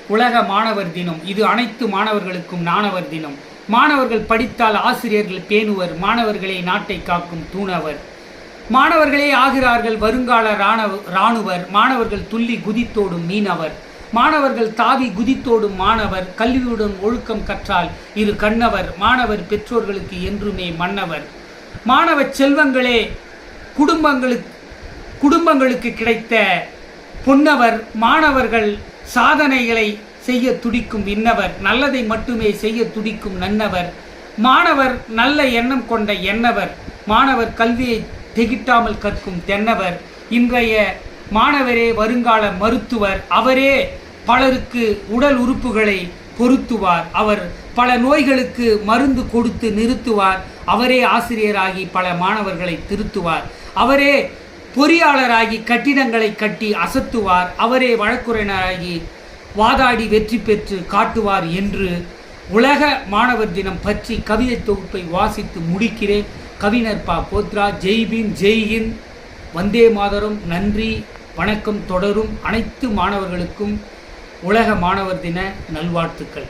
உலக மாணவர் தினம். இது அனைத்து மாணவர்களுக்கும் நாணவர் தினம். மாணவர்கள் படித்தால் ஆசிரியர்கள் பேணுவர். மாணவர்களே நாட்டை காக்கும் தூணவர். மாணவர்களே ஆகிறார்கள் வருங்கால இராணுவர். மாணவர்கள் துள்ளி குதித்தோடும் மீனவர். மாணவர்கள் தாவி குதித்தோடும் மாணவர். கல்வியுடன் ஒழுக்கம் கற்றால் இரு கண்ணவர். மாணவர் பெற்றோர்களுக்கு என்றுமே மன்னவர். மாணவ செல்வங்களே குடும்பங்களுக்கு கிடைத்த பொன்னவர். மாணவர்கள் சாதனைகளை செய்ய துடிக்கும் விண்ணவர். நல்லதை மட்டுமே செய்ய துடிக்கும் நன்னவர். மாணவர் நல்ல எண்ணம் கொண்ட எண்ணவர். மாணவர் கல்வியை திகிட்டாமல் கற்கும் தென்னவர். இன்றைய மாணவரே வருங்கால மருத்துவர். அவரே பலருக்கு உடல் உறுப்புகளை பொருத்துவார். அவர் பல நோய்களுக்கு மருந்து கொடுத்து நிறுத்துவார். அவரே ஆசிரியராகி பல மாணவர்களை திருத்துவார். அவரே பொறியாளராகி கட்டிடங்களை கட்டி அசத்துவார். அவரே வழக்குரைஞராகி வாதாடி வெற்றி பெற்று காட்டுவார் என்று உலக மாணவர் தினம் பற்றி கவிதை தொகுப்பை வாசித்து முடிக்கிறேன். கவிஞர் ப. போத்ரா. ஜெய்பீம், ஜெய்ஹிந்த், வந்தே மாதரம். நன்றி, வணக்கம். தொடரும். அனைத்து மாணவர்களுக்கும் உலக மாணவர் தின நல்வாழ்த்துக்கள்.